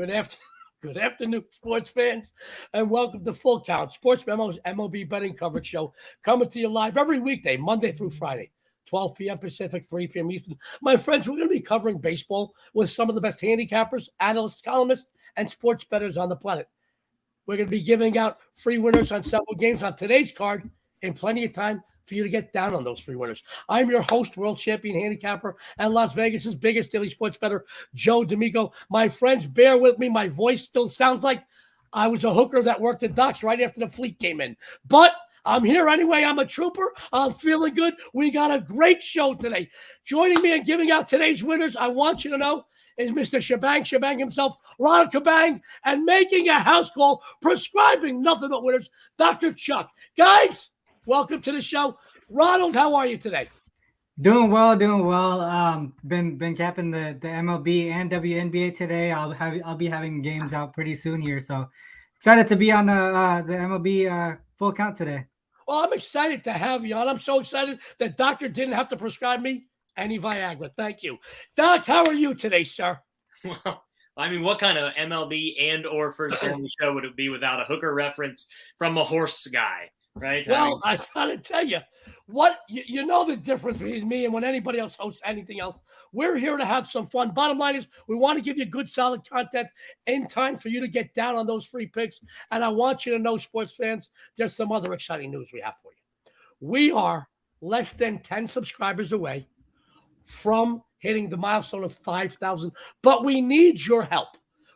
Good afternoon. Good afternoon, sports fans, and welcome to Full Count, SportsMemo's MLB betting coverage show, coming to you live every weekday, Monday through Friday, 12 p.m. Pacific, 3 p.m. Eastern. My friends, we're going to be covering baseball with some of the best handicappers, analysts, columnists, and sports bettors on the planet. We're going to be giving out free winners on several games on today's card in plenty of time for you to get down on those free winners. I'm your host, world champion handicapper, and Las Vegas's biggest daily sports bettor, Joe D'Amico. My friends, bear with me. My voice still sounds like I was a hooker that worked at Doc's right after the fleet came in. But I'm here anyway. I'm a trooper. I'm feeling good. We got a great show today. Joining me and giving out today's winners, I want you to know, is Mr. Cabang himself, Ronald Cabang, and making a house call, prescribing nothing but winners, Dr. Chuck. Guys, welcome to the show. Ronald, how are you today? Doing well. Been capping the MLB and WNBA today. I'll be having games out pretty soon here, so excited to be on the MLB full count today. Well, I'm excited to have you on. I'm so excited that Doctor didn't have to prescribe me any Viagra. Thank you. Doc, how are you today, sir? Well, I mean, what kind of MLB and or first family show would it be without a hooker reference from a horse guy, right? Well, I gotta tell you, you know the difference between me and when anybody else hosts anything else. We're here to have some fun. Bottom line is, we want to give you good, solid content in time for you to get down on those free picks. And I want you to know, sports fans, there's some other exciting news we have for you. We are less than 10 subscribers away from hitting the milestone of 5,000, but we need your help.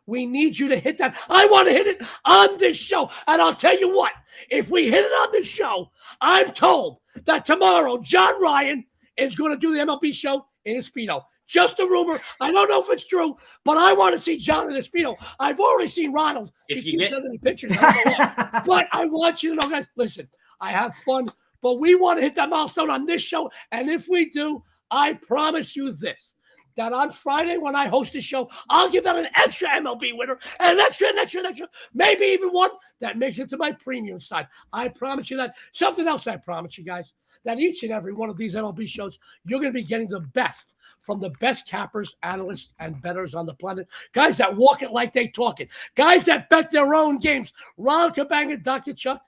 We need you to hit that. I want to hit it on this show. And I'll tell you what, if we hit it on this show, I'm told that tomorrow John Ryan is going to do the MLB show in a Speedo. Just a rumor. I don't know if it's true, but I want to see John in a Speedo. I've already seen Ronald. He keeps sending me pictures. But I want you to know, guys, listen, I have fun, but we want to hit that milestone on this show. And if we do, I promise you this, that on Friday when I host the show, I'll give out an extra MLB winner, and an extra, maybe even one that makes it to my premium side. I promise you that. Something else I promise you guys, that each and every one of these MLB shows, you're going to be getting the best from the best cappers, analysts, and bettors on the planet. Guys that walk it like they talk it. Guys that bet their own games. Ronald Cabang and Dr. Chuck,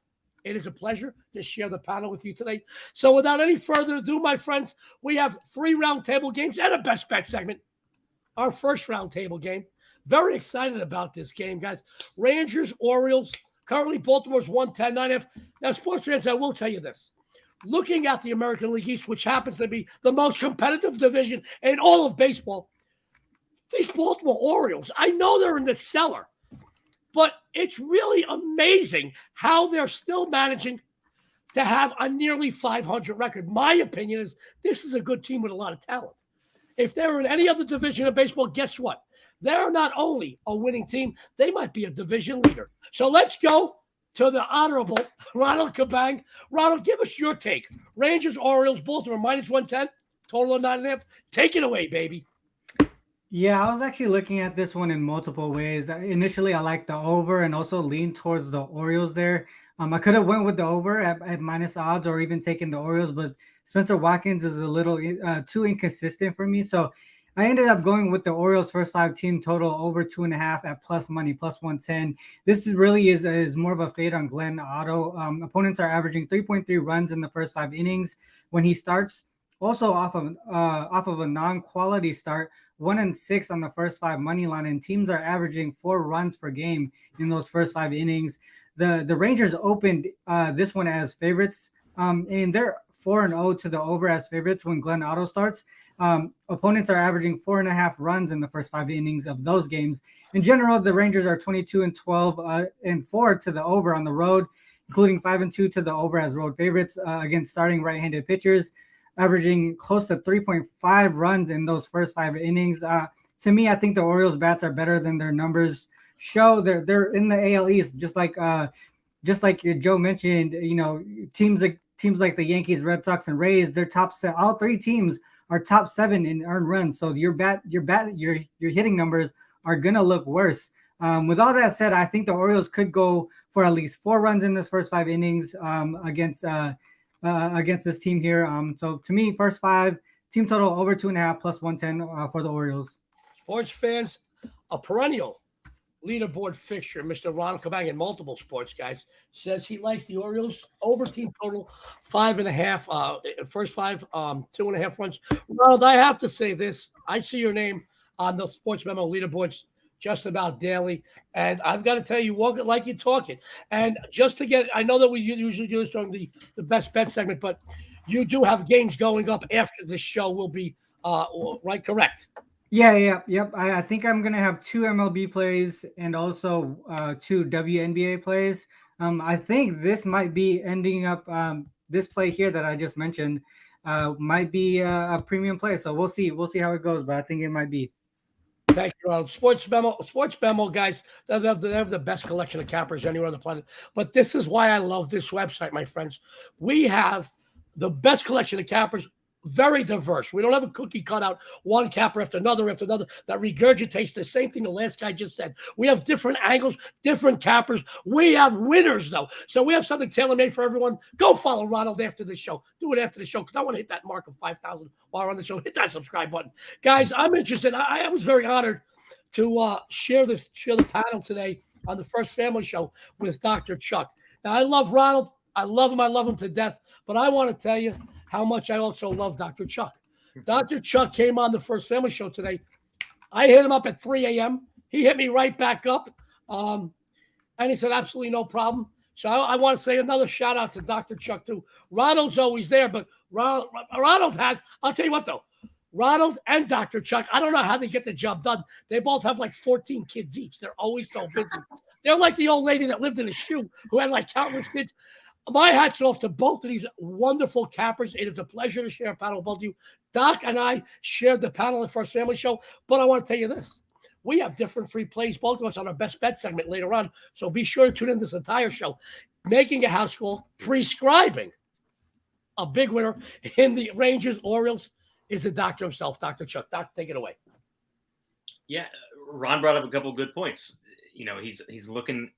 it is a pleasure to share the panel with you today. So without any further ado, my friends, we have 3 roundtable games and a best bet segment. Our first roundtable game. Very excited about this game, guys. Rangers, Orioles. Currently, Baltimore's 110.5. Now, sports fans, I will tell you this. Looking at the American League East, which happens to be the most competitive division in all of baseball, these Baltimore Orioles, I know they're in the cellar, but it's really amazing how they're still managing to have a nearly 500 record. My opinion is this is a good team with a lot of talent. If they're in any other division of baseball, guess what? They're not only a winning team, they might be a division leader. So let's go to the honorable Ronald Cabang. Ronald, give us your take. Rangers, Orioles, Baltimore, minus 110, total of 9.5. Take it away, baby. Yeah, I was actually looking at this one in multiple ways. Initially, I liked the over and also leaned towards the Orioles there. I could have went with the over at minus odds or even taken the Orioles, but Spencer Watkins is a little too inconsistent for me. So I ended up going with the Orioles first 5 team total over 2.5 at plus money, plus 110. This is more of a fade on Glenn Otto. Opponents are averaging 3.3 runs in the first 5 innings when he starts. Also off of a non-quality start, 1-6 on the first 5 money line, and teams are averaging 4 runs per game in those first 5 innings. The Rangers opened this one as favorites, and they're 4-0 to the over as favorites when Glenn Otto starts. Opponents are averaging 4.5 runs in the first 5 innings of those games. In general, the Rangers are 22-12 and 4 to the over on the road, including 5-2 to the over as road favorites against starting right-handed pitchers, averaging close to 3.5 runs in those first 5 innings. To me, I think the Orioles bats are better than their numbers show. They're in the AL East, just like Joe mentioned. You know, teams like the Yankees, Red Sox, and Rays. They're top 7. All 3 teams are top 7 in earned runs. So your hitting numbers are gonna look worse. With all that said, I think the Orioles could go for at least 4 runs in this first 5 innings against this team here. So to me, first 5 team total over 2.5 plus 110 for the Orioles. Sports fans, a perennial leaderboard fixture, Mr. Ronald Cabang and multiple sports guys, says he likes the Orioles over team total 5.5. First five, 2.5 runs. Ronald, I have to say this. I see your name on the Sports Memo leaderboards just about daily, and I've got to tell you, walk it like you're talking. And just to get, I know that we usually do this during the best bet segment, but you do have games going up after the show will be right, correct? Yep. I think I'm gonna have 2 MLB plays and also 2 WNBA plays. I think this might be ending up this play here that I just mentioned might be a premium play. So we'll see how it goes, but I think it might be. Thank you, Ronald. Sports Memo, guys. They have the best collection of cappers anywhere on the planet. But this is why I love this website, my friends. We have the best collection of cappers. Very diverse. We don't have a cookie cutout, one capper after another that regurgitates the same thing the last guy just said. We have different angles, different cappers. We have winners, though. So we have something tailor-made for everyone. Go follow Ronald after the show. Do it after the show because I want to hit that mark of 5,000 while we're on the show. Hit that subscribe button. Guys, I'm interested. I was very honored to share the panel today on the First Family Show with Dr. Chuck. Now, I love Ronald. I love him to death. But I want to tell you how much I also love Dr. Chuck. Dr. Chuck came on the First Family Show today. I hit him up at 3 a.m. He hit me right back up. And he said, absolutely no problem. So I want to say another shout out to Dr. Chuck, too. Ronald's always there, but Ronald has, I'll tell you what, though. Ronald and Dr. Chuck, I don't know how they get the job done. They both have like 14 kids each. They're always so busy. They're like the old lady that lived in a shoe who had like countless kids. My hat's off to both of these wonderful cappers. It is a pleasure to share a panel with both of you. Doc and I shared the panel at First Family Show, but I want to tell you this. We have different free plays, both of us, on our best bet segment later on. So be sure to tune in this entire show. Making a house call, prescribing a big winner in the Rangers Orioles is the doctor himself, Dr. Chuck. Doc, take it away. Yeah, Ron brought up a couple of good points. You know, he's looking,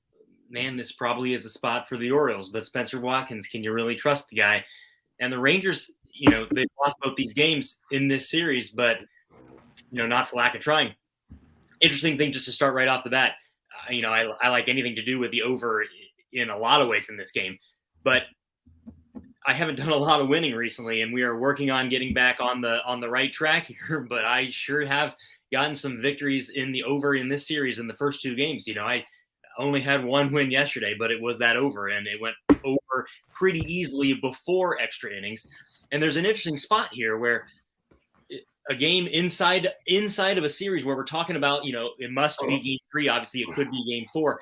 man, this probably is a spot for the Orioles, but Spencer Watkins, can you really trust the guy? And the Rangers, you know, they lost both these games in this series, but, you know, not for lack of trying. Interesting thing just to start right off the bat. You know, I like anything to do with the over in a lot of ways in this game, but I haven't done a lot of winning recently, and we are working on getting back on the right track here, but I sure have gotten some victories in the over in this series in the first 2 games. You know, I only had 1 win yesterday, but it was that over, and it went over pretty easily before extra innings. And there's an interesting spot here where a game inside of a series where we're talking about, you know, it must be game 3. Obviously, it could be game 4.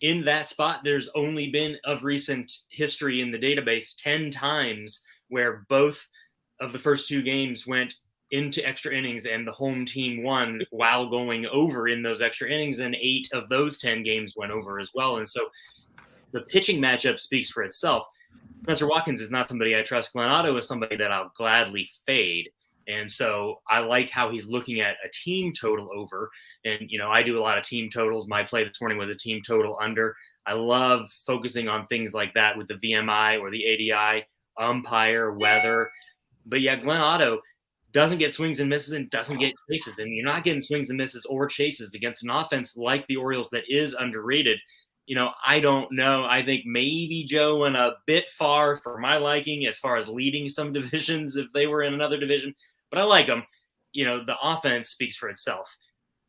In that spot, there's only been, of recent history in the database, 10 times where both of the first 2 games went into extra innings and the home team won while going over in those extra innings, and 8 of those 10 games went over as well. And so the pitching matchup speaks for itself. Spencer Watkins is not somebody I trust. Glenn Otto is somebody that I'll gladly fade. And so I like how he's looking at a team total over. And, you know, I do a lot of team totals. My play this morning was a team total under. I love focusing on things like that with the VMI or the ADI, umpire, weather. But yeah, Glenn Otto doesn't get swings and misses and doesn't get chases. And you're not getting swings and misses or chases against an offense like the Orioles that is underrated. You know, I don't know. I think maybe Joe went a bit far for my liking as far as leading some divisions if they were in another division. But I like them. You know, the offense speaks for itself.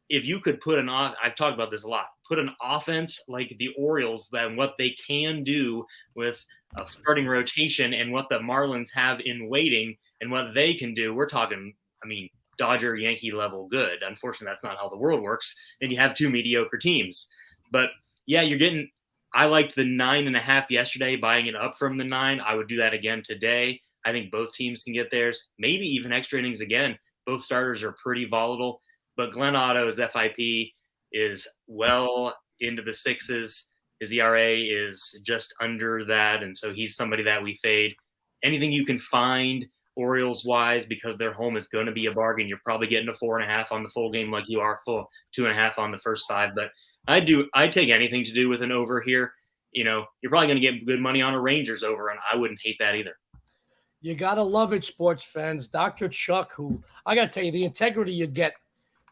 If you could put I've talked about this a lot, put an offense like the Orioles, then what they can do with a starting rotation and what the Marlins have in waiting and what they can do, we're talking, I mean, Dodger, Yankee level good. Unfortunately, that's not how the world works. And you have 2 mediocre teams. But yeah, I liked the 9.5 yesterday, buying it up from the 9. I would do that again today. I think both teams can get theirs, maybe even extra innings again. Both starters are pretty volatile, but Glenn Otto's FIP is well into the 6s. His ERA is just under that, and so he's somebody that we fade. Anything you can find Orioles-wise, because their home is going to be a bargain. You're probably getting a 4.5 on the full game like you are full 2.5 on the first 5, but I'd take anything to do with an over here. You know, you're probably going to get good money on a Rangers over, and I wouldn't hate that either. You got to love it, sports fans. Dr. Chuck, who I got to tell you, the integrity you get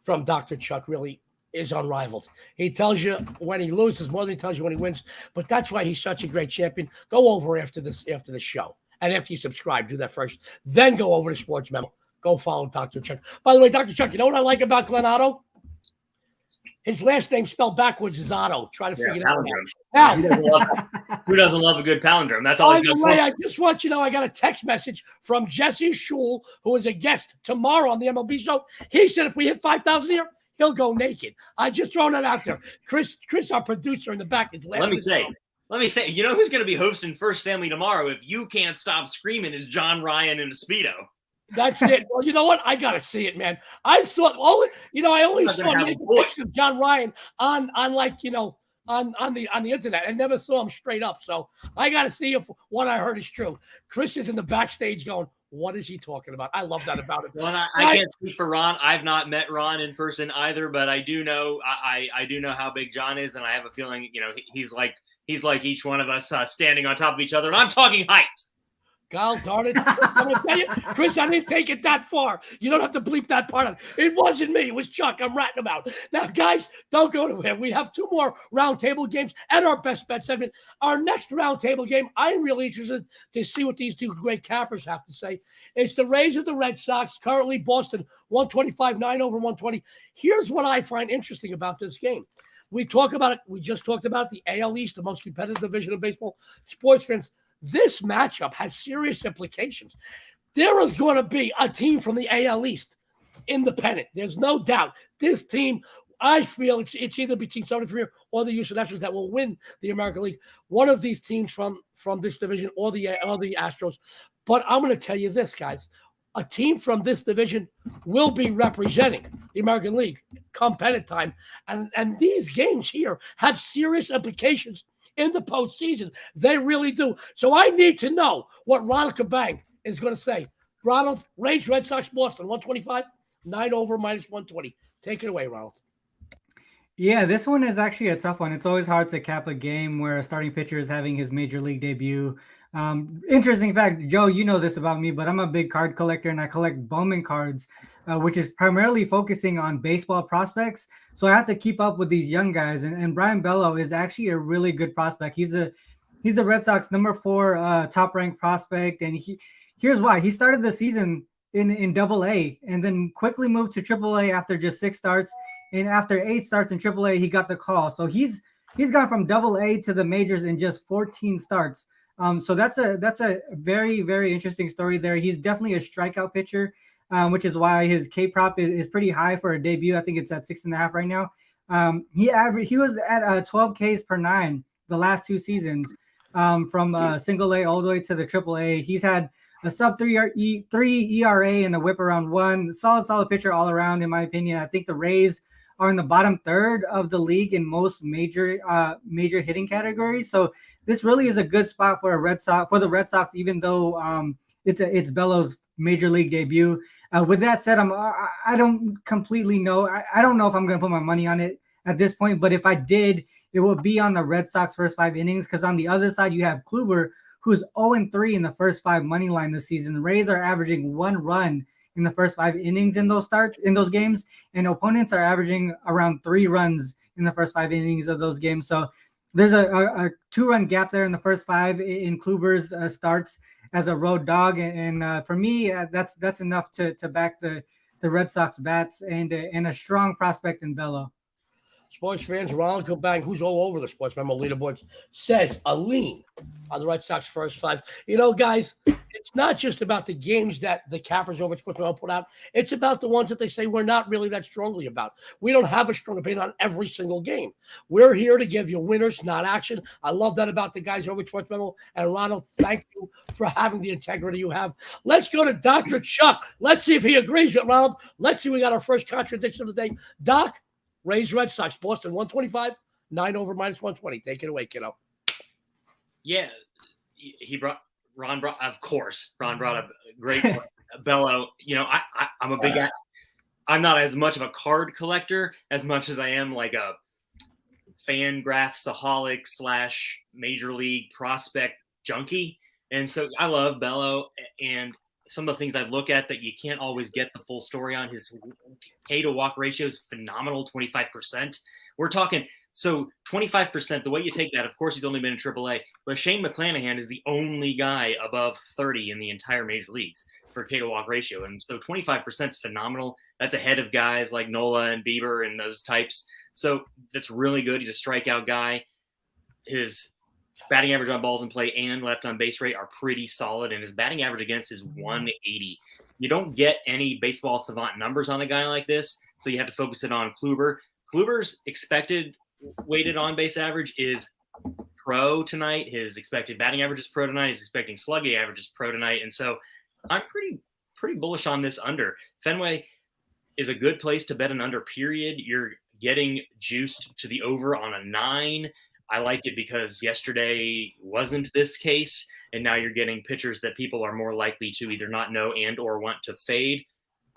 from Dr. Chuck really is unrivaled. He tells you when he loses more than he tells you when he wins. But that's why he's such a great champion. Go over after the show. And after you subscribe, do that first. Then go over to Sports Memo. Go follow Dr. Chuck. By the way, Dr. Chuck, you know what I like about Glenn Otto? His last name spelled backwards is Otto. Try to figure it out. Now, who doesn't love a good palindrome? That's always good. By the way, I just want you to know I got a text message from Jesse Schul, who is a guest tomorrow on the MLB show. He said if we hit 5,000 here, he'll go naked. I just thrown that out there. Chris, our producer in the back is laughing. Let me say, you know who's going to be hosting First Family tomorrow if you can't stop screaming is John Ryan in a Speedo. That's it. Well, you know what? I got to see it, man. I saw I only saw pictures of John Ryan on the internet. I never saw him straight up. So I got to see if what I heard is true. Chris is in the backstage going, what is he talking about? I love that about it. Well, I can't speak for Ron. I've not met Ron in person either, but I do know I do know how big John is, and I have a feeling he's like each one of us standing on top of each other, and I'm talking height. God darn it. I'm going to tell you, Chris, I didn't take it that far. You don't have to bleep that part out. It wasn't me. It was Chuck. I'm ratting him out. Now, guys, don't go anywhere. We have 2 more roundtable games and our best bet segment. Our next roundtable game, I'm really interested to see what these 2 great cappers have to say. It's the Rays of the Red Sox, currently Boston, 125, 9 over 120. Here's what I find interesting about this game. We just talked about the AL East, the most competitive division of baseball. Sports fans, this matchup has serious implications. There is going to be a team from the AL East in the pennant. There's no doubt. This team, I feel it's either between 73 or the Houston Astros that will win the American League. One of these teams from this division or the Astros. But I'm going to tell you this, guys. A team from this division will be representing the American League come pennant time. And these games here have serious implications in the postseason. They really do. So I need to know what Ronald Cabang is going to say. Ronald, Rays, Red Sox, Boston, 125, 9 over, minus 120. Take it away, Ronald. Yeah, this one is actually a tough one. It's always hard to cap a game where a starting pitcher is having his major league debut. Interesting fact, Joe, you know this about me, but I'm a big card collector and I collect Bowman cards, which is primarily focusing on baseball prospects. So I have to keep up with these young guys. And Brian Bello is actually a really good prospect. He's a Red Sox number 4 top ranked prospect. And here's why. He started the season in Double-A and then quickly moved to Triple-A after just 6 starts. And after 8 starts in Triple-A, he got the call. So he's gone from Double-A to the majors in just 14 starts. So that's a very, very interesting story there. He's definitely a strikeout pitcher, which is why his K prop is pretty high for a debut. I think it's at 6.5 right now. He was at 12 Ks per 9 the last 2 seasons, from single A all the way to the Triple-A. He's had a sub 3 ERA and a whip around 1. Solid pitcher all around, in my opinion. I think the Rays are in the bottom third of the league in most major hitting categories. So this really is a good spot for the Red Sox, even though it's Bello's major league debut. With that said, I don't completely know. I don't know if I'm going to put my money on it at this point, but if I did, it would be on the Red Sox first 5 innings, because on the other side you have Kluber, who's 0-3 in the first 5 money line this season. The Rays are averaging 1 run in the first 5 innings in those games, and opponents are averaging around 3 runs in the first 5 innings of those games. So there's a 2-run gap there in the first 5 in Kluber's starts as a road dog, and for me, that's enough to back the Red Sox bats and a strong prospect in Bello. Sports fans, Ronald Cabang, who's all over the Sports Memo leaderboards, says a lean on the Red Sox first 5. You know, guys, it's not just about the games that the cappers over at Sports Memo put out. It's about the ones that they say we're not really that strongly about. We don't have a strong opinion on every single game. We're here to give you winners, not action. I love that about the guys over at Sports Memo. And Ronald, thank you for having the integrity you have. Let's go to Dr. Chuck. Let's see if he agrees with Ronald. Let's see. We got our first contradiction of the day. Doc, Rays, Red Sox, Boston, 125, 9 over, minus 120. Take it away, kiddo. Yeah, Ron brought up great Bello. You know, I'm a big guy. I'm not as much of a card collector as much as I am like a fan graphsaholic / major league prospect junkie. And so I love Bello, and some of the things I look at that you can't always get the full story on. His K to walk ratio is phenomenal, 25%. We're talking, so 25%, the way you take that, of course, he's only been in AAA, but Shane McClanahan is the only guy above 30 in the entire major leagues for K to walk ratio. And so 25% is phenomenal. That's ahead of guys like Nola and Bieber and those types. So that's really good. He's a strikeout guy. His batting average on balls in play and left on base rate are pretty solid, and his batting average against is 180. You don't get any baseball savant numbers on a guy like this, so you have to focus it on Kluber. Kluber's expected weighted on base average is pro tonight. His expected batting average is pro tonight. His expecting slugging average is pro tonight, and so I'm pretty bullish on this under. Fenway is a good place to bet an under, period. You're getting juiced to the over on a 9. I like it because yesterday wasn't this case, and now you're getting pitchers that people are more likely to either not know and or want to fade.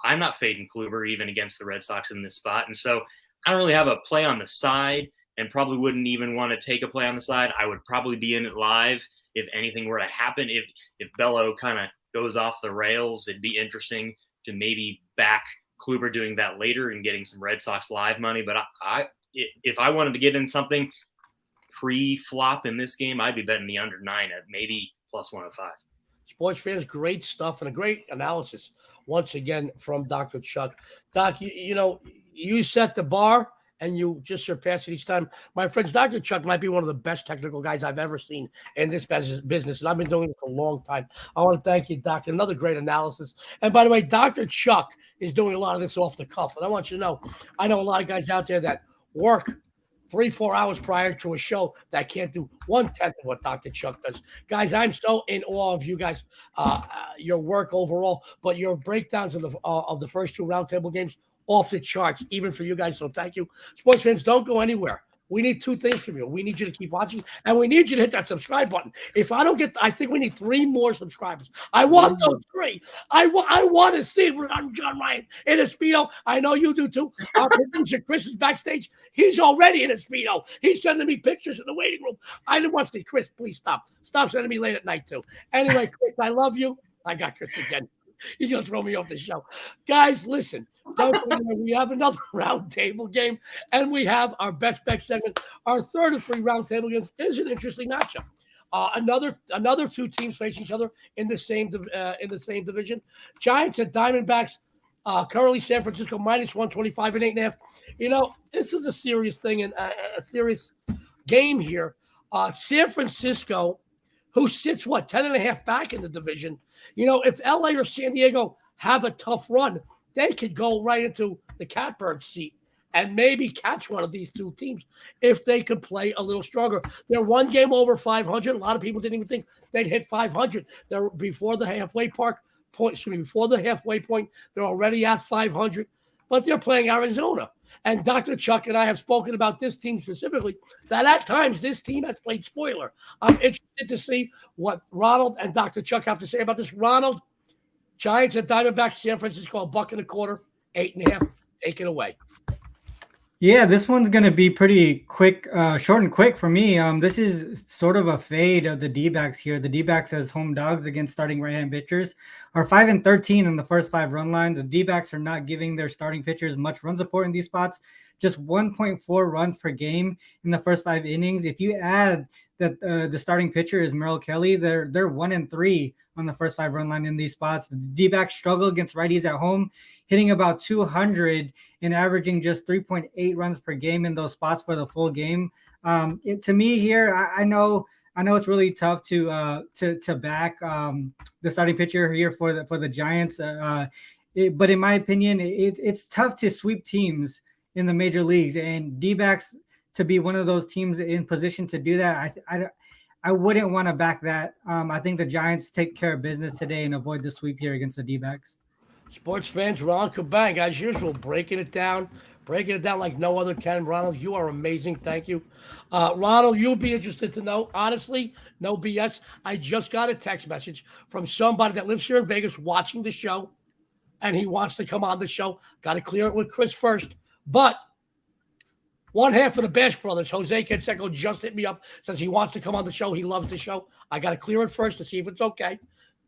I'm not fading Kluber even against the Red Sox in this spot, and so I don't really have a play on the side and probably wouldn't even want to take a play on the side. I would probably be in it live if anything were to happen. If Bello kind of goes off the rails, it'd be interesting to maybe back Kluber doing that later and getting some Red Sox live money. But if I wanted to get in something pre-flop in this game, I'd be betting the under 9 at maybe plus 105. Sports fans, great stuff and a great analysis once again from Dr. Chuck. Doc, you set the bar and you just surpass it each time. My friends, Dr. Chuck might be one of the best technical guys I've ever seen in this business, and I've been doing it for a long time. I want to thank you, Doc. Another great analysis. And by the way, Dr. Chuck is doing a lot of this off the cuff, and I want you to know, I know a lot of guys out there that work 3-4 hours prior to a show that can't do 1/10 of what Dr. Chuck does. Guys, I'm so in awe of you guys, your work overall, but your breakdowns of the first 2 roundtable games, off the charts, even for you guys. So thank you. Sports fans, don't go anywhere. We need 2 things from you. We need you to keep watching, and we need you to hit that subscribe button. If I don't get, I think we need 3 more subscribers. I want those 3. I want to see John Ryan in a Speedo. I know you do too. Our producer Chris is backstage. He's already in a Speedo. He's sending me pictures in the waiting room. I didn't want to see Chris. Please stop. Stop sending me late at night too. Anyway, Chris, I love you. I got Chris again. He's going to throw me off the show. Guys, listen. We have another roundtable game, and we have our best bet segment. Our third of 3 roundtable games is an interesting matchup. Another 2 teams face each other in the same division. Giants and Diamondbacks. Currently, San Francisco minus 125 and 8.5. This is a serious thing and a serious game here. San Francisco, who sits 10.5 back in the division. If LA or San Diego have a tough run, they could go right into the catbird seat and maybe catch one of these 2 teams if they could play a little stronger. They're 1 game over 500. A lot of people didn't even think they'd hit 500. They're before the halfway point. They're already at 500, but they're playing Arizona. And Dr. Chuck and I have spoken about this team specifically, that at times this team has played spoiler. I'm interested to see what Ronald and Dr. Chuck have to say about this. Ronald, Giants and Diamondbacks, San Francisco, $1.25, 8.5. Take it away. Yeah, this one's going to be pretty quick, short and quick for me. This is sort of a fade of the D-backs here. The D-backs as home dogs against starting right-hand pitchers are 5-13 in the first 5 run line. The D-backs are not giving their starting pitchers much run support in these spots. Just 1.4 runs per game in the first 5 innings. If you add that the starting pitcher is Merril Kelly, they're 1-3 on the first 5 run line in these spots. The D-backs struggle against righties at home, hitting about 200 and averaging just 3.8 runs per game in those spots for the full game. To me here, I know it's really tough to back the starting pitcher here for the Giants. But in my opinion, it's tough to sweep teams in the major leagues, and D-backs to be one of those teams in position to do that. I wouldn't want to back that. I think the Giants take care of business today and avoid the sweep here against the D-backs. Sports fans, Ronald Cabang, as usual, breaking it down like no other can. Ronald, you are amazing. Thank you. Ronald, you'll be interested to know, honestly, no BS. I just got a text message from somebody that lives here in Vegas watching the show, and he wants to come on the show. Got to clear it with Chris first. But one half of the Bash Brothers, Jose Canseco, just hit me up, says he wants to come on the show. He loves the show. I got to clear it first to see if it's okay.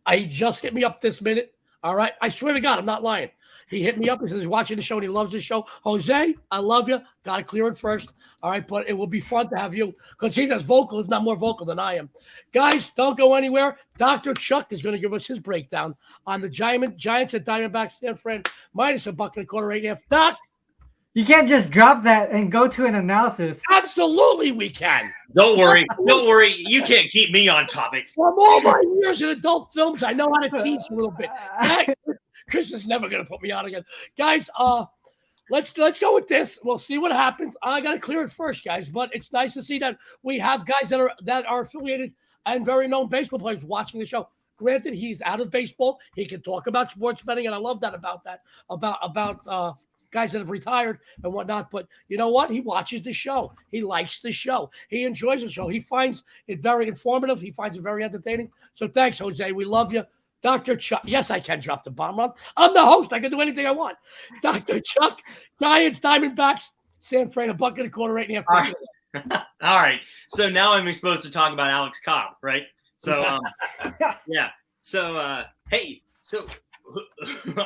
He just hit me up this minute. All right. I swear to God, I'm not lying. He hit me up. He says he's watching the show and he loves the show. Jose, I love you. Got to clear it first. All right. But it will be fun to have you because he's as vocal, if not more vocal than I am. Guys, don't go anywhere. Dr. Chuck is going to give us his breakdown on the Giants and Diamondbacks. San Fran minus $1.25, 8.5. Doc. You can't just drop that and go to an analysis. Absolutely, we can. Don't worry. Don't worry. You can't keep me on topic. From all my years in adult films, I know how to tease a little bit. Chris is never going to put me on again. Guys, let's go with this. We'll see what happens. I got to clear it first, guys. But it's nice to see that we have guys that are affiliated and very known baseball players watching the show. Granted, he's out of baseball. He can talk about sports betting, and I love that about guys that have retired and whatnot. But you know what? He watches the show. He likes the show. He enjoys the show. He finds it very informative. He finds it very entertaining. So thanks, Jose. We love you. Dr. Chuck. Yes, I can drop the bomb on. I'm the host. I can do anything I want. Dr. Chuck, Giants, Diamondbacks, San Fran, $1.25, 8.5. All right. So now I'm supposed to talk about Alex Cobb, right? So, yeah. So, hey, so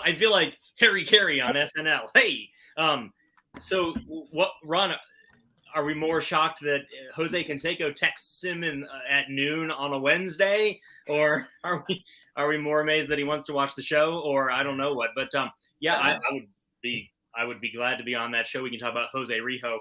I feel like Harry Carey on SNL. Hey, so what, Ron? Are we more shocked that Jose Canseco texts him at noon on a Wednesday, or are we more amazed that he wants to watch the show, or I don't know what? But yeah, I would be glad to be on that show. We can talk about Jose Rijo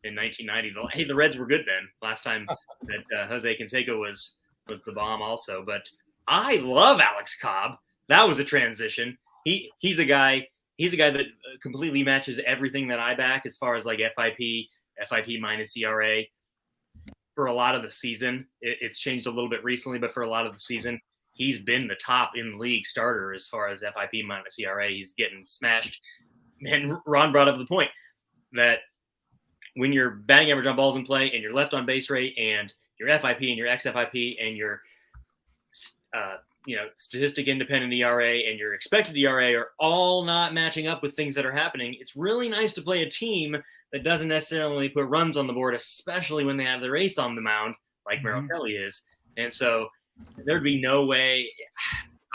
in 1990. Hey, the Reds were good then. Last time that Jose Canseco was the bomb, also. But I love Alex Cobb. That was a transition. He's a guy that completely matches everything that I back as far as like FIP minus ERA. For a lot of the season, it's changed a little bit recently, but for a lot of the season, he's been the top in the league starter as far as FIP minus ERA. He's getting smashed. And Ron brought up the point that when your batting average on balls in play and your left on base rate and your FIP and your xFIP and your statistic independent ERA and your expected ERA are all not matching up with things that are happening, it's really nice to play a team that doesn't necessarily put runs on the board, especially when they have their ace on the mound, like Merril Kelly is. And so there'd be no way.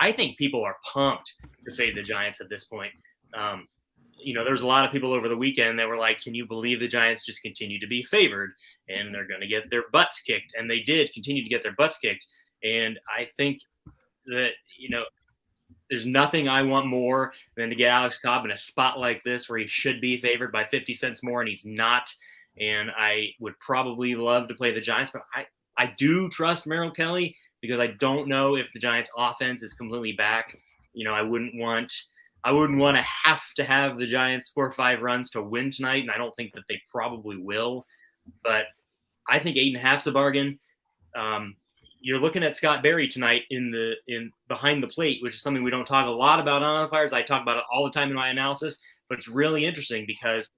I think people are pumped to fade the Giants at this point. There's a lot of people over the weekend that were like, can you believe the Giants just continue to be favored and they're going to get their butts kicked? And they did continue to get their butts kicked. And I think that, there's nothing I want more than to get Alex Cobb in a spot like this where he should be favored by 50 cents more and he's not. And I would probably love to play the Giants, but I do trust Merril Kelly because I don't know if the Giants offense is completely back. I wouldn't want to have the Giants score 5 runs to win tonight. And I don't think that they probably will, but I think 8.5 is a bargain. You're looking at Scott Berry tonight in behind the plate, which is something we don't talk a lot about on umpires. I talk about it all the time in my analysis, but it's really interesting because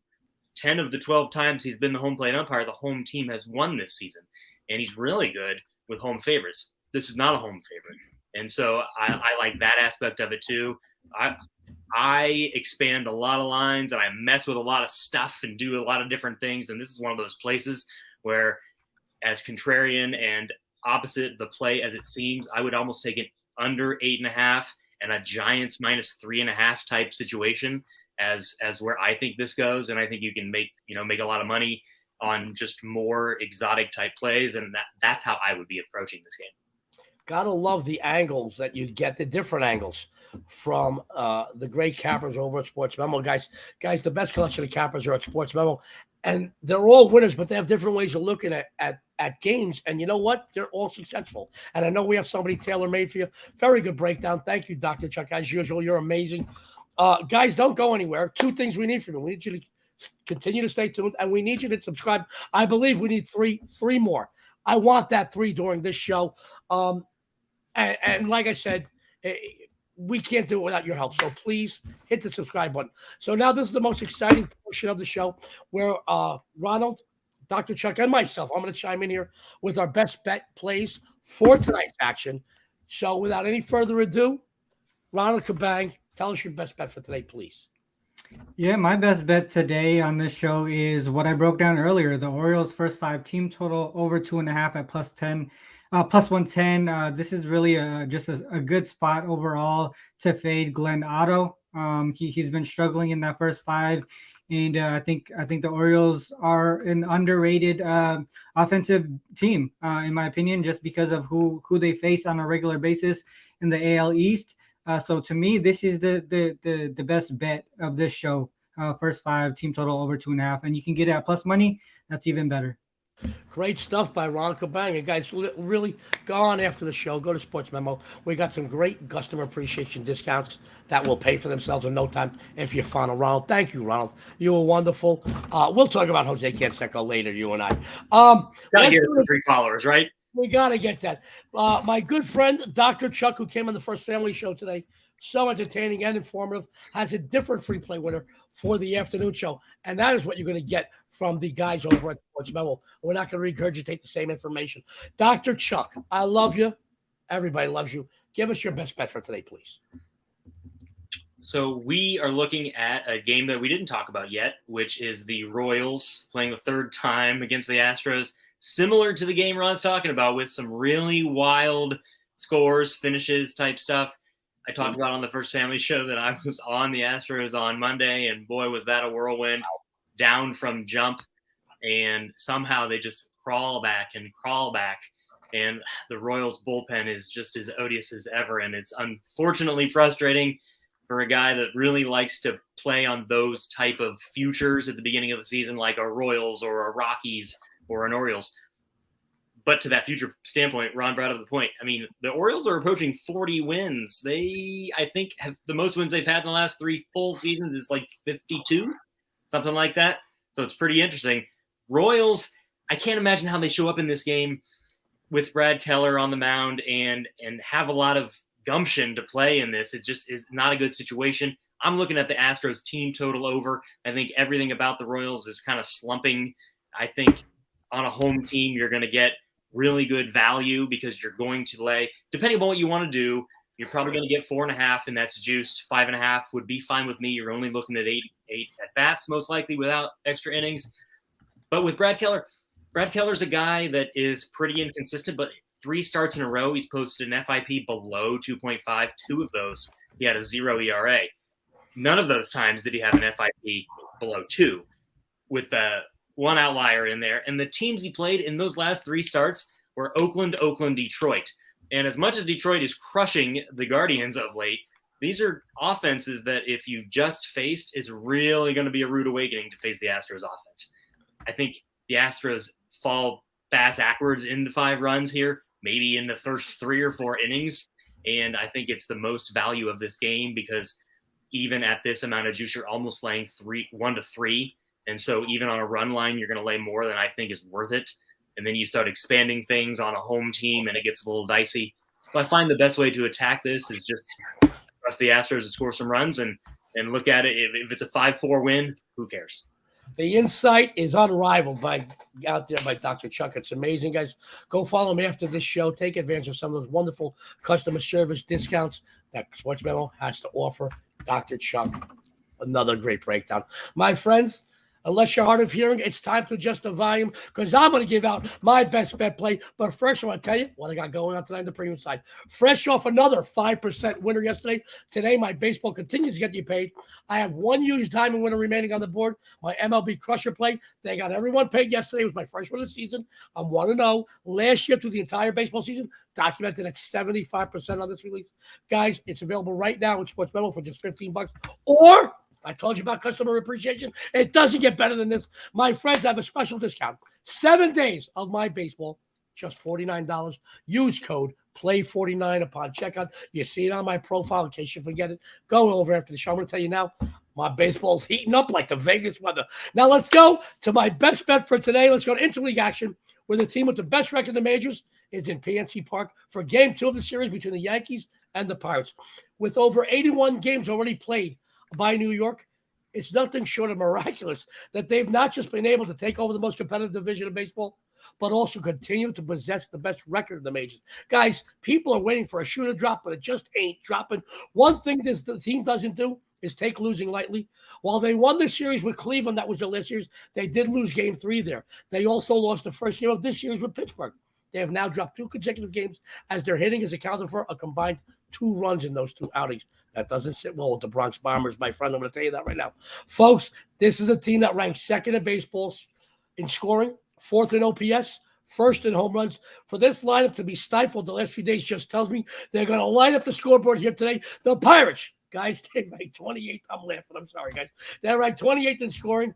10 of the 12 times he's been the home plate umpire, the home team has won this season, and he's really good with home favorites. This is not a home favorite, and so I like that aspect of it too. I expand a lot of lines and I mess with a lot of stuff and do a lot of different things, and this is one of those places where, as contrarian and opposite the play as it seems, I would almost take it under 8.5 and a Giants minus 3.5 type situation as where I think this goes. And I think you can make a lot of money on just more exotic type plays. And that's how I would be approaching this game. Gotta love the angles that you get, the different angles from the great cappers over at SportsMemo. Guys, the best collection of cappers are at SportsMemo. And they're all winners, but they have different ways of looking at games. And you know what? They're all successful. And I know we have somebody tailor-made for you. Very good breakdown. Thank you, Dr. Chuck. As usual, you're amazing. Guys, don't go anywhere. 2 things we need from you. We need you to continue to stay tuned, and we need you to subscribe. I believe we need three more. I want that 3 during this show. And like I said, we can't do it without your help. So please hit the subscribe button. So now this is the most exciting portion of the show where Ronald, Dr. Chuck, and myself, I'm going to chime in here with our best bet plays for tonight's action. So without any further ado, Ronald Cabang, tell us your best bet for today, please. Yeah, my best bet today on this show is what I broke down earlier, the Orioles first 5 team total over 2.5 at +10. plus 110. This is really just a good spot overall to fade Glenn Otto. He's been struggling in that first five, and I think the Orioles are an underrated offensive team, in my opinion, just because of who they face on a regular basis in the AL East. So to me, this is the best bet of this show. First five, team total over 2.5, and you can get it at plus money. That's even better. Great stuff by Ronald Cabang. And guys, really go on after the show. Go to SportsMemo. We got some great customer appreciation discounts that will pay for themselves in no time if you follow Ronald. Thank you, Ronald. You were wonderful. We'll talk about Jose Canseco later, you and I. Gotta get the 3 followers, right? We got to get that. My good friend, Dr. Chuck, who came on the First Family Show today, so entertaining and informative, has a different free play winner for the afternoon show. And that is what you're going to get from the guys over at Sports Memo. We're not going to regurgitate the same information. Dr. Chuck, I love you. Everybody loves you. Give us your best bet for today, please. So we are looking at a game that we didn't talk about yet, which is the Royals playing the third time against the Astros. Similar to the game Ron's talking about, with some really wild scores, finishes type stuff. I talked about on the First Family Show that I was on the Astros on Monday, and boy, was that a whirlwind, down from jump. And somehow they just crawl back. And the Royals bullpen is just as odious as ever. And it's unfortunately frustrating for a guy that really likes to play on those type of futures at the beginning of the season, like a Royals or a Rockies or an Orioles. But to that future standpoint, Ron brought up the point. I mean, the Orioles are approaching 40 wins. They, I think, have the most wins they've had in the last 3 full seasons is like 52, something like that. So it's pretty interesting. Royals, I can't imagine how they show up in this game with Brad Keller on the mound and have a lot of gumption to play in this. It just is not a good situation. I'm looking at the Astros team total over. I think everything about the Royals is kind of slumping. I think on a home team, you're going to get really good value because you're going to lay, depending on what you want to do, you're probably going to get 4.5, and that's juiced. 5.5 would be fine with me. You're only looking at 8 at bats, most likely, without extra innings. But with Brad Keller's a guy that is pretty inconsistent, but 3 starts in a row, he's posted an FIP below 2.5. 2 of those, he had a 0 ERA. None of those times did he have an FIP below 2, with the one outlier in there. And the teams he played in those last 3 starts were Oakland, Detroit. And as much as Detroit is crushing the Guardians of late, these are offenses that if you just faced, is really going to be a rude awakening to face the Astros offense. I think the Astros fall backwards into 5 runs here, maybe in the first 3 or 4 innings. And I think it's the most value of this game because even at this amount of juice, you're almost laying 1 to 3. And so even on a run line, you're going to lay more than I think is worth it. And then you start expanding things on a home team and it gets a little dicey. So I find the best way to attack this is just trust the Astros to score some runs and look at it. If it's a 5-4 win, who cares? The insight is unrivaled out there by Dr. Chuck. It's amazing, guys. Go follow him after this show. Take advantage of some of those wonderful customer service discounts that Sports Memo has to offer. Dr. Chuck, another great breakdown. My friends, unless you're hard of hearing, it's time to adjust the volume because I'm going to give out my best bet play. But first, I want to tell you what I got going on tonight on the premium side. Fresh off another 5% winner yesterday. Today, my baseball continues to get you paid. I have 1 huge diamond winner remaining on the board. My MLB crusher play. They got everyone paid yesterday. It was my first win of the season. I'm 1-0. Last year through the entire baseball season, documented at 75% on this release. Guys, it's available right now with Sports Memo for just $15. Or I told you about customer appreciation. It doesn't get better than this. My friends have a special discount. 7 days of my baseball, just $49. Use code PLAY49 upon checkout. You see it on my profile in case you forget it. Go over after the show. I'm going to tell you now, my baseball's heating up like the Vegas weather. Now let's go to my best bet for today. Let's go to interleague action where the team with the best record in the majors is in PNC Park for Game 2 of the series between the Yankees and the Pirates. With over 81 games already played by New York, it's nothing short of miraculous that they've not just been able to take over the most competitive division of baseball, but also continue to possess the best record in the majors. Guys, people are waiting for a shoe to drop, but it just ain't dropping. One thing the team doesn't do is take losing lightly. While they won the series with Cleveland, that was their last series, they did lose Game 3 there. They also lost the first game of this series with Pittsburgh. They have now dropped 2 consecutive games as their hitting has accounted for a combined 2 runs in those 2 outings. That doesn't sit well with the Bronx Bombers, my friend. I'm going to tell you that right now. Folks, this is a team that ranks second in baseball in scoring, 4th in OPS, 1st in home runs. For this lineup to be stifled the last few days just tells me they're going to line up the scoreboard here today. The Pirates, guys, they ranked 28th. I'm laughing. I'm sorry, guys. They're ranked 28th in scoring,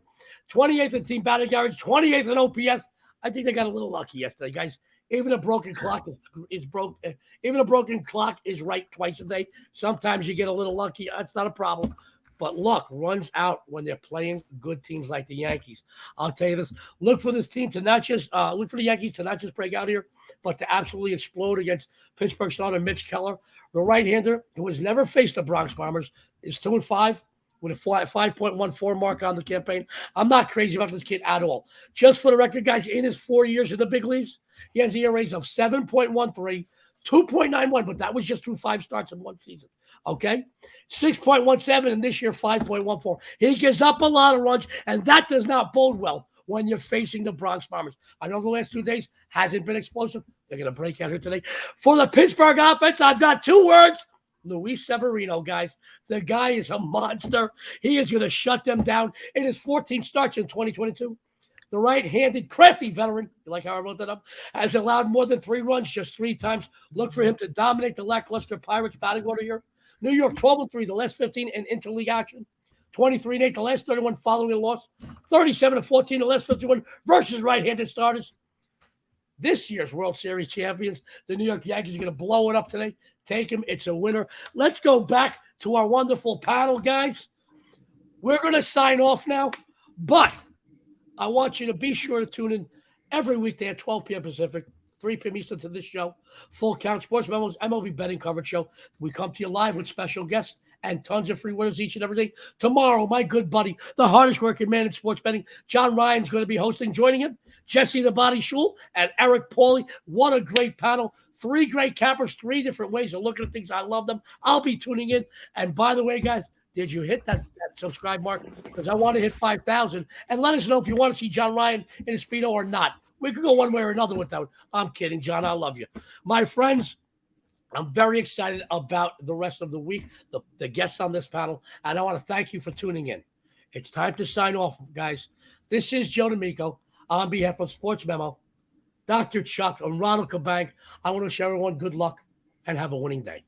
28th in team batting average, 28th in OPS. I think they got a little lucky yesterday, guys. Even a broken clock is broke. Even a broken clock is right twice a day. Sometimes you get a little lucky. That's not a problem. But luck runs out when they're playing good teams like the Yankees. I'll tell you this: look for this team to not just look for the Yankees to not just break out here, but to absolutely explode against Pittsburgh starter Mitch Keller, the right-hander who has never faced the Bronx Bombers, is 2-5 with a 5.14 mark on the campaign. I'm not crazy about this kid at all. Just for the record, guys, in his 4 years in the big leagues, he has ERAs of 7.13, 2.91, but that was just through 5 starts in one season. Okay? 6.17, and this year 5.14. He gives up a lot of runs, and that does not bode well when you're facing the Bronx Bombers. I know the last 2 days hasn't been explosive. They're going to break out here today. For the Pittsburgh offense, I've got 2 words. Luis Severino, guys. The guy is a monster. He is going to shut them down in his 14 starts in 2022. The right-handed, crafty veteran, you like how I wrote that up, has allowed more than 3 runs just 3 times. Look for him to dominate the lackluster Pirates batting order here. New York 12-3, the last 15 in interleague action. 23-8, the last 31 following a loss. 37-14, the last 51 versus right-handed starters. This year's World Series champions, the New York Yankees, are going to blow it up today. Take him. It's a winner. Let's go back to our wonderful panel, guys. We're going to sign off now, but I want you to be sure to tune in every weekday at 12 p.m. Pacific, 3 p.m. Eastern to this show. Full Count SportsMemo's MLB betting coverage show. We come to you live with special guests and tons of free winners each and every day. Tomorrow, my good buddy, the hardest working man in sports betting, John Ryan's going to be hosting. Joining him, Jesse the Body Shul and Eric Pauly. What a great panel. 3 great cappers, 3 different ways of looking at things. I love them. I'll be tuning in. And by the way, guys, did you hit that subscribe mark? Because I want to hit 5,000. And let us know if you want to see John Ryan in a Speedo or not. We could go one way or another with that. I'm kidding, John. I love you. My friends, I'm very excited about the rest of the week, the guests on this panel, and I want to thank you for tuning in. It's time to sign off, guys. This is Joe D'Amico on behalf of Sports Memo, Dr. Chuck, and Ronald Cabang. I want to wish everyone good luck and have a winning day.